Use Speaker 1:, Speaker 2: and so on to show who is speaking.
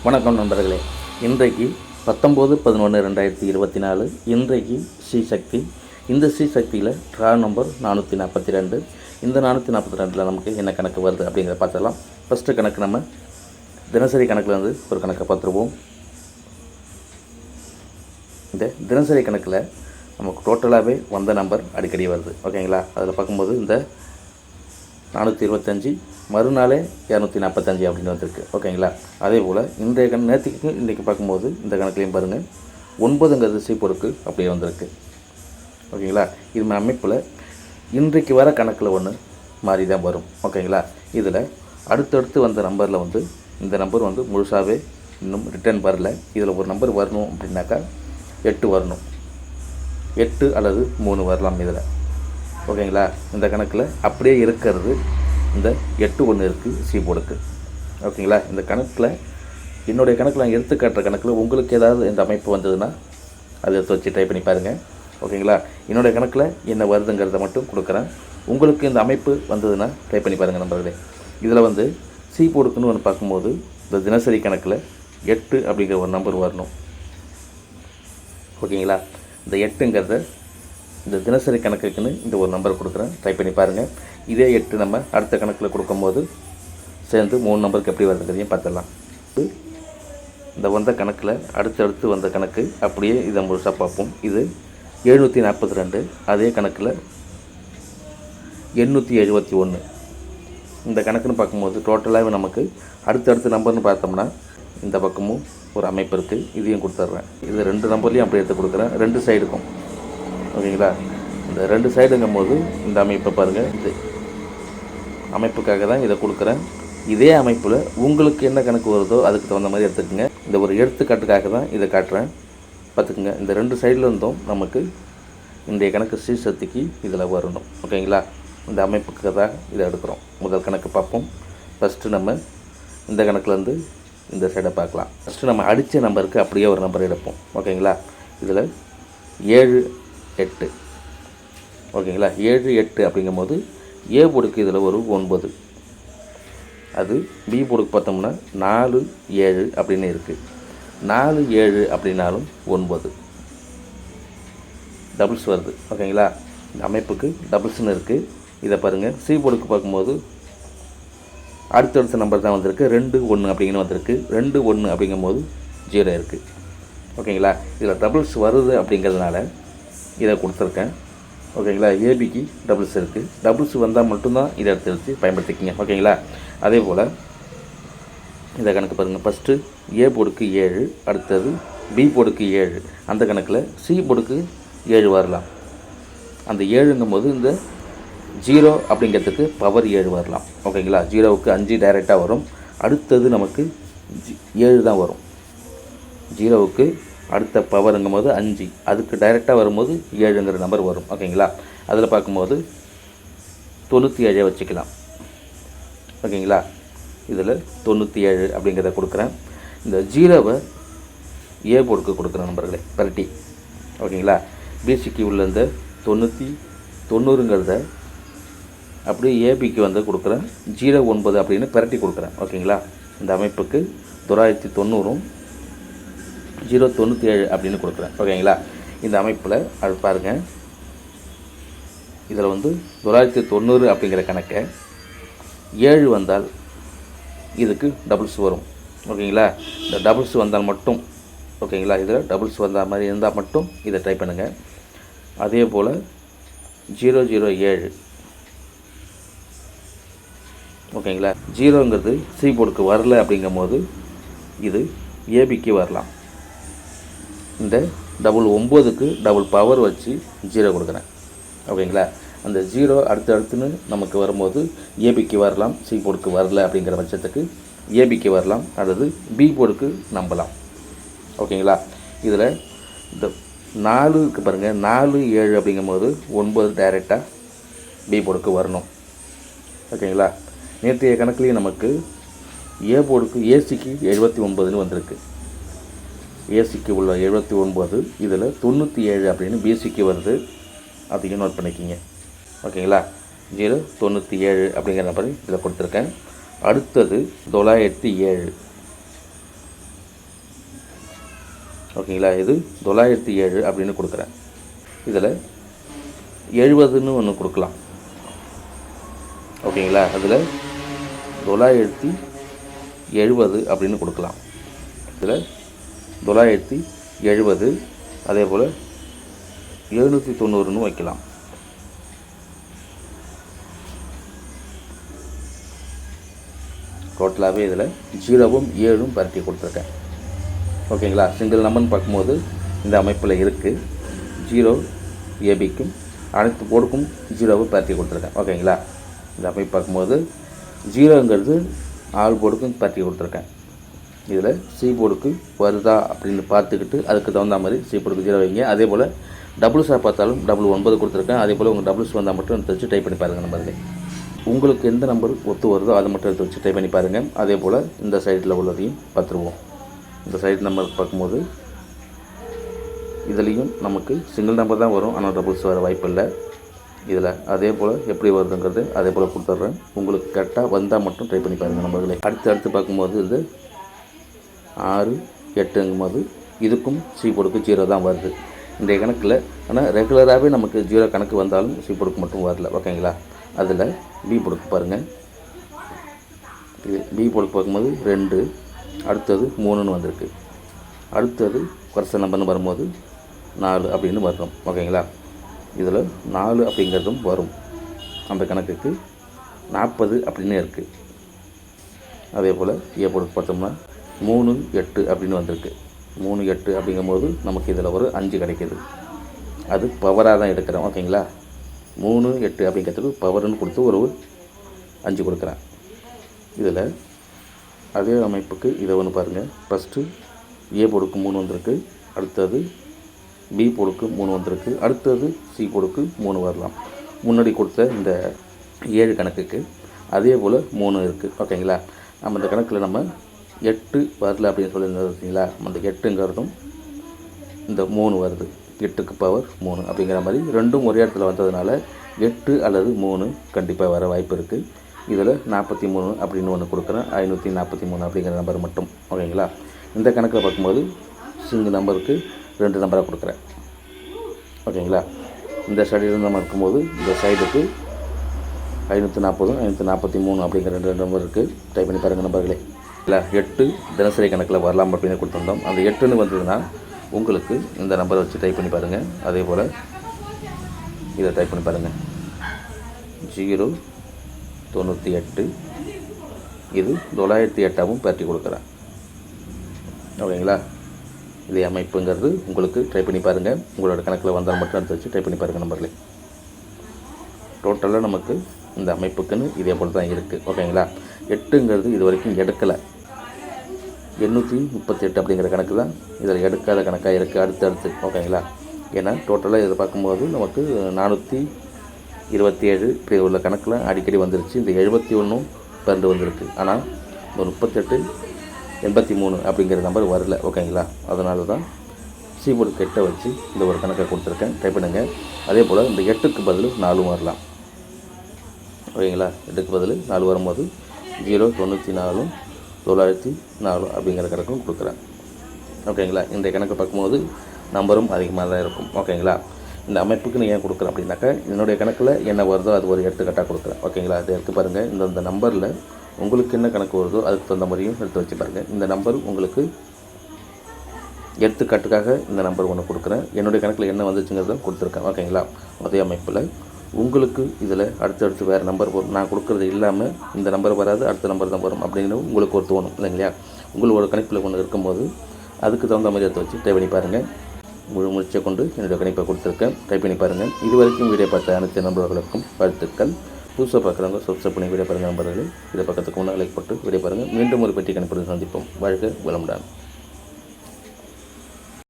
Speaker 1: வணக்கம் நண்பர்களே. இன்றைக்கு 19/11/2024 இன்றைக்கு ஸ்ரீசக்தி. இந்த ஸ்ரீசக்தியில் ட்ரா நம்பர் 442. இந்த 442 நமக்கு என்ன கணக்கு வருது அப்படிங்கிறத பார்த்துடலாம். ஃபஸ்ட்டு கணக்கு நம்ம தினசரி கணக்கில் வந்து ஒரு கணக்கை பார்த்துருவோம். இந்த தினசரி கணக்கில் நமக்கு டோட்டலாகவே வந்த நம்பர் அடிக்கடி வருது. ஓகேங்களா? அதில் பார்க்கும்போது இந்த 425 மறுநாளே 245 அப்படின்னு வந்திருக்கு. ஓகேங்களா? அதே போல் இன்றைய நேற்றுக்கு இன்றைக்கி பார்க்கும்போது இந்த கணக்குலையும் பாருங்கள் 9ங்கிறது சீப்பொருக்கு அப்படியே வந்திருக்கு. ஓகேங்களா? இது அமைப்பில் இன்றைக்கு வர கணக்கில் ஒன்று மாறி தான் வரும். ஓகேங்களா? இதில் அடுத்தடுத்து வந்த நம்பரில் வந்து இந்த நம்பர் வந்து முழுசாகவே இன்னும் ரிட்டர்ன் வரல. இதில் ஒரு நம்பர் வரணும் அப்படின்னாக்கா 8 வரணும், 8 அல்லது 3 வரலாம் இதில். ஓகேங்களா? இந்த கணக்கில் அப்படியே இருக்கிறது இந்த 8 ஒன்று இருக்குது சீபோர்டுக்கு. ஓகேங்களா? இந்த கணக்கில் என்னுடைய கணக்கில் நான் எடுத்துக்காட்டுற கணக்கில் உங்களுக்கு ஏதாவது இந்த அமைப்பு வந்ததுன்னா அதை எடுத்து வச்சு ட்ரை பண்ணி பாருங்கள். ஓகேங்களா? என்னுடைய கணக்கில் என்ன வருதுங்கிறத மட்டும் கொடுக்குறேன். உங்களுக்கு இந்த அமைப்பு வந்ததுன்னா ட்ரை பண்ணி பாருங்கள் நண்பர்களே. இதில் வந்து சீபோர்டுக்குன்னு ஒன்று பார்க்கும்போது இந்த தினசரி கணக்கில் 8 அப்படிங்கிற ஒரு நம்பர் வரணும். ஓகேங்களா? இந்த 8ங்கிறத இந்த தினசரி கணக்குக்குன்னு இந்த ஒரு நம்பர் கொடுக்குறேன், ட்ரை பண்ணி பாருங்கள். இதே 8 நம்ம அடுத்த கணக்கில் கொடுக்கும்போது சேர்ந்து 3 நம்பருக்கு எப்படி வருதுங்கிறதையும் பார்த்துடலாம். இந்த வந்த கணக்கில் அடுத்தடுத்து வந்த கணக்கு அப்படியே இதை முழுசாக பார்ப்போம். இது 742. அதே கணக்கில் 871. இந்த கணக்குன்னு பார்க்கும்போது டோட்டலாகவே நமக்கு அடுத்தடுத்த நம்பர்னு பார்த்தோம்னா இந்த பக்கமும் ஒரு அமைப்பு இருக்குது. இதையும் கொடுத்துட்றேன். இது 2 நம்பர்லேயும் அப்படியே எடுத்து கொடுக்குறேன், 2 சைடுக்கும். ஓகேங்களா? இந்த 2 சைடுங்கும் போது இந்த அமைப்பை பாருங்கள். இந்த அமைப்புக்காக தான் இதை கொடுக்குறேன். இதே அமைப்பில் உங்களுக்கு என்ன கணக்கு வருதோ அதுக்கு தகுந்த மாதிரி எடுத்துக்கோங்க. இந்த ஒரு எடுத்துக்காட்டுக்காக தான் இதை காட்டுறேன், பார்த்துக்குங்க. இந்த 2 சைடில் இருந்தும் நமக்கு இன்றைய கணக்கு ஸ்ரீசக்திக்கு இதில் வரணும். ஓகேங்களா? இந்த அமைப்புக்கு தான் இதை எடுக்கிறோம். முதல் கணக்கு பார்ப்போம். ஃபஸ்ட்டு நம்ம இந்த கணக்குலேருந்து இந்த சைடை பார்க்கலாம். ஃபஸ்ட்டு நம்ம அடித்த நம்பருக்கு அப்படியே ஒரு நம்பர் எடுப்போம். ஓகேங்களா? இதில் 7 8. ஓகேங்களா? 7 8 அப்படிங்கும்போது ஏ போர்டுக்கு இதில் ஒரு 9. அது பி போர்டுக்கு பார்த்தோம்னா 4 7 அப்படின்னு இருக்குது. 4 7 அப்படின்னாலும் 9 டபுள்ஸ் வருது. ஓகேங்களா? இந்த அமைப்புக்கு டபுள்ஸ்னு இருக்குது. இதை பாருங்கள். சி போர்டுக்கு பார்க்கும்போது அடுத்தடுத்த நம்பர் தான் வந்திருக்கு. 2 1 அப்படிங்கிற வந்திருக்கு. 2 1 அப்படிங்கும்போது 0 இருக்குது. ஓகேங்களா? இதில் டபுள்ஸ் வருது அப்படிங்கிறதுனால இதை கொடுத்துருக்கேன். ஓகேங்களா? ஏபிக்கு டபுள்ஸ் இருக்குது. டபுள்ஸ் வந்தால் மட்டும்தான் இதை எடுத்து பயன்படுத்திக்கிங்க. ஓகேங்களா? அதே போல் இந்த கணக்கு பாருங்கள். ஃபஸ்ட்டு ஏ போர்டுக்கு 7, அடுத்தது பி போர்டுக்கு 7. அந்த கணக்கில் சி போர்டுக்கு 7 வரலாம். அந்த 7ங்கும் போது இந்த 0 அப்படிங்கிறதுக்கு பவர் 7 வரலாம். ஓகேங்களா? 0வுக்கு 5 டைரெக்டாக வரும். அடுத்தது நமக்கு 7 தான் வரும். 0வுக்கு அடுத்த பவருங்கும் போது 5, அதுக்கு டைரெக்டாக வரும்போது 7ங்கிற நம்பர் வரும். ஓகேங்களா? அதில் பார்க்கும்போது 97 வச்சுக்கலாம். ஓகேங்களா? இதில் 97 அப்படிங்கிறத கொடுக்குறேன். இந்த 0வை ஏ போர்டுக்கு கொடுக்குறேன் நம்பர்களே, பரட்டி. ஓகேங்களா? பிசிக்கு உள்ள இந்த 90ங்கிறத அப்படியே ஏபிக்கு வந்து கொடுக்குறேன். 09 அப்படின்னு பரட்டி கொடுக்குறேன். ஓகேங்களா? இந்த அமைப்புக்கு 990 097 அப்படின்னு கொடுக்குறேன். ஓகேங்களா? இந்த அமைப்பில் அது பாருங்கள். இதில் வந்து 990 அப்படிங்கிற கணக்கை 7 வந்தால் இதுக்கு டபுள்ஸ் வரும். ஓகேங்களா? இந்த டபுள்ஸ் வந்தால் மட்டும், ஓகேங்களா, இதில் டபுள்ஸ் வந்தால் மாதிரி இருந்தால் மட்டும் இதை ட்ரை பண்ணுங்கள். அதே போல் 007. ஓகேங்களா? 0ங்கிறது சி போர்டுக்கு வரல அப்படிங்கும்போது இது ஏபிக்கு வரலாம். இந்த 9க்கு டபுள் பவர் வச்சு 0 கொடுக்குறேன். ஓகேங்களா? அந்த 0 அடுத்துன்னு நமக்கு வரும்போது ஏபிக்கு வரலாம், சி போர்டுக்கு வரல அப்படிங்கிற பட்சத்துக்கு ஏபிக்கு வரலாம், அல்லது பி போர்டுக்கு நம்பலாம். ஓகேங்களா? இதில் இந்த 4க்கு பாருங்கள். 4 7 அப்படிங்கும்போது 9 டைரெக்டாக பி போர்டுக்கு வரணும். ஓகேங்களா? நேற்றைய கணக்குலேயும் நமக்கு ஏ போர்டுக்கு ஏசிக்கு 79ன்னு வந்திருக்கு. ஏசிக்கு உள்ள 79, இதில் 97 அப்படின்னு பிசிக்கு வருது. அதையும் நோட் பண்ணிக்கிங்க. ஓகேங்களா? 097 அப்படிங்கிற நம்பர் இதில் கொடுத்துருக்கேன். அடுத்தது 907. ஓகேங்களா. இது 907 அப்படின்னு கொடுக்குறேன். இதில் 70ன்னு ஒன்று கொடுக்கலாம். ஓகேங்களா. அதில் 970 அப்படின்னு கொடுக்கலாம். இதில் 970, அதே போல் 790ன்னு வைக்கலாம். டோட்டலாகவே இதில் 0வும் 7ம் பரட்டி கொடுத்துருக்கேன். ஓகேங்களா. சிங்கிள் நம்பர்னு பார்க்கும்போது இந்த அமைப்பில் இருக்குது. 0 ஏபிக்கும் அனைத்து போர்டுக்கும் 0வை பரட்டி கொடுத்துருக்கேன். ஓகேங்களா. இந்த அமைப்பு பார்க்கும்போது 0ங்கிறது ஆல் போர்டுக்கும் பரட்டி கொடுத்துருக்கேன். இதில் சி போர்டுக்கு வருதா அப்படின்னு பார்த்துக்கிட்டு அதுக்கு தகுந்த மாதிரி சி போர்டுக்கு 0 வைங்க. அதே போல் டபுள்ஸாக பார்த்தாலும் 9 கொடுத்துருக்கேன். அதே போல் உங்கள் டபுள்ஸ் வந்தால் மட்டும் எடுத்து வச்சு டைப் பண்ணி பாருங்கள். நம்பர்களே, உங்களுக்கு எந்த நம்பர் ஒத்து வருதோ அதை மட்டும் எடுத்து வச்சு டைப் பண்ணி பாருங்கள். அதே போல் இந்த சைடில் உள்ளதையும் பார்த்துருவோம். இந்த சைடு நம்பர் பார்க்கும்போது இதுலேயும் நமக்கு சிங்கிள் நம்பர் தான் வரும், ஆனால் டபுள்ஸ் வர வாய்ப்பு இல்லை. இதில் அதே போல் எப்படி வருதுங்கிறது அதே போல் கொடுத்துட்றேன். உங்களுக்கு கரெக்டாக வந்தால் மட்டும் ட்ரை பண்ணி பாருங்கள் நம்பர்களே. அடுத்து பார்க்கும்போது இது 6 8ங்கும் போது இதுக்கும் சி போர்டுக்கு 0 தான் வருது இன்றைய கணக்கில். ஆனால் ரெகுலராகவே நமக்கு 0 கணக்கு வந்தாலும் சி போர்டுக்கு மட்டும் வரல. ஓகேங்களா. அதில் பி போர்டுக்கு பாருங்கள். இது பி போர்டுக்கு பார்க்கும்போது 2, அடுத்தது 3ன்னு வந்திருக்கு. அடுத்தது குறைச்ச நம்பர்னு வரும்போது 4 அப்படின்னு வரும். ஓகேங்களா. இதில் 4 அப்படிங்கிறதும் வரும். அந்த கணக்குக்கு 40 அப்படின்னு இருக்குது. அதே போல் ஏ போர்டுக்கு பார்த்தோம்னா 3 8 அப்படின்னு வந்திருக்கு. 3 8 அப்படிங்கும்போது நமக்கு இதில் ஒரு 5 கிடைக்கிது. அது பவராக தான் எடுக்கிறோம். ஓகேங்களா. 3 8 அப்படிங்கிறதுக்கு பவர்னு கொடுத்து ஒரு 5 கொடுக்குறேன். இதில் அதே அமைப்புக்கு இதை ஒன்று பாருங்கள். ஃபஸ்ட்டு ஏ போர்டுக்கு 3 வந்திருக்கு. அடுத்தது பி போர்டுக்கு 3 வந்திருக்கு. அடுத்தது சி போர்டுக்கு 3 வரலாம். முன்னாடி கொடுத்த இந்த 7 கணக்குக்கு அதே போல் 3 இருக்குது. ஓகேங்களா. நம்ம இந்த கணக்கில் நம்ம 8 வரல அப்படின்னு சொல்லியிருந்தோம். பார்த்தீங்களா. அந்த 8ங்கிறதும் இந்த 3 வருது. 8க்கு பவர் 3 அப்படிங்கிற மாதிரி ரெண்டும் ஒரே இடத்துல வந்ததுனால 8 அல்லது 3 கண்டிப்பாக வர வாய்ப்பு இருக்குது. இதில் 43 அப்படின்னு ஒன்று கொடுக்குறேன். 543 அப்படிங்கிற நம்பர் மட்டும். ஓகேங்களா. இந்த கணக்கில் பார்க்கும்போது சிங்கிள் நம்பருக்கு 2 நம்பராக கொடுக்குறேன். ஓகேங்களா. இந்த சைடில் நம்ம இருக்கும்போது இந்த சைடுக்கு 540 543 அப்படிங்கிற 2 நம்பர் இருக்குது. டைப் பண்ணி பாருங்கள் நம்பர்களே. இல்லை 8 தினசரி கணக்கில் வரலாம் அப்படின்னு கொடுத்துருந்தோம். அந்த 8ன்னு வந்ததுன்னா உங்களுக்கு இந்த நம்பரை வச்சு டைப் பண்ணி பாருங்கள். அதே போல் இதை டைப் பண்ணி பாருங்கள். 0 98 இது 908ஆகவும் பரட்டி கொடுக்குறேன். ஓகேங்களா. இதே அமைப்புங்கிறது உங்களுக்கு ட்ரை பண்ணி பாருங்கள். உங்களோட கணக்கில் வந்தால் மட்டும் எடுத்து வச்சு ட்ரை பண்ணி பாருங்கள் நம்பர்களே. டோட்டலாக நமக்கு இந்த அமைப்புக்குன்னு இதே போல் தான் இருக்குது. ஓகேங்களா. 8ங்கிறது இது வரைக்கும் எடுக்கலை. 838 அப்படிங்கிற கணக்கு தான் இதில் எடுக்காத கணக்காக இருக்குது அடுத்தடுத்து. ஓகேங்களா. ஏன்னா டோட்டலாக இதை பார்க்கும்போது நமக்கு 427 இப்படி உள்ள கணக்கில் அடிக்கடி வந்துருச்சு. இந்த 71 2 வந்திருக்கு. ஆனால் இந்த 38 83 அப்படிங்கிற நம்பர் வரல. ஓகேங்களா. அதனால தான் சி போர்டு 8 வச்சு இந்த ஒரு கணக்கை கொடுத்துருக்கேன். டைப் பண்ணுங்கள். அதே போல் இந்த 8க்கு பதில் 4 வரலாம். ஓகேங்களா. 8க்கு பதில் 4 வரும்போது 0 94 904 அப்படிங்கிற கணக்கும் கொடுக்குறேன். ஓகேங்களா. இந்த கணக்கு பார்க்கும்போது நம்பரும் அதிகமாக தான் இருக்கும். ஓகேங்களா. இந்த அமைப்புக்கு நான் ஏன் கொடுக்குறேன் அப்படின்னாக்கா என்னுடைய கணக்கில் என்ன வருதோ அது ஒரு எடுத்துக்காட்டாக கொடுக்குறேன். ஓகேங்களா. அதை எடுத்து பாருங்கள். இந்த நம்பரில் உங்களுக்கு என்ன கணக்கு வருதோ அதுக்கு தகுந்த மாதிரியும் எடுத்து வச்சு பாருங்கள். இந்த நம்பர் உங்களுக்கு எடுத்துக்காட்டுக்காக இந்த நம்பர் ஒன்று கொடுக்குறேன். என்னுடைய கணக்கில் என்ன வந்துச்சுங்கிறத கொடுத்துருக்கேன். ஓகேங்களா. அதே அமைப்பில் உங்களுக்கு இதில் அடுத்தடுத்து வேறு நம்பர் வரும். நான் கொடுக்குறது இல்லாமல் இந்த நம்பர் வராது, அடுத்த நம்பர் தான் வரும் அப்படின்னு உங்களுக்கு ஒரு தோணும் இல்லைங்களா. உங்களோட கணிப்பில் ஒன்று இருக்கும்போது அதுக்கு தகுந்த மாதிரி எடுத்து வச்சு டைப் பண்ணி பாருங்கள். முயற்சியை கொண்டு என்னுடைய கணிப்பை கொடுத்துருக்கேன். டைப் பண்ணி பாருங்கள். இது வரைக்கும் வீடியோ பார்த்த அனைத்து நண்பர்களுக்கும் வாழ்த்துக்கள். புதுசாக பார்க்குறவங்க சப்ஸ்கிரைப் பண்ணி வீடியோ பாருங்கள் நண்பர்களே. இதை பக்கத்துக்கு முன்னாடி லைக் போட்டு வீடியோ பாருங்கள். மீண்டும் ஒரு பெட்டி கணிப்பை சந்திப்போம். வாழ்க வளமுடன்.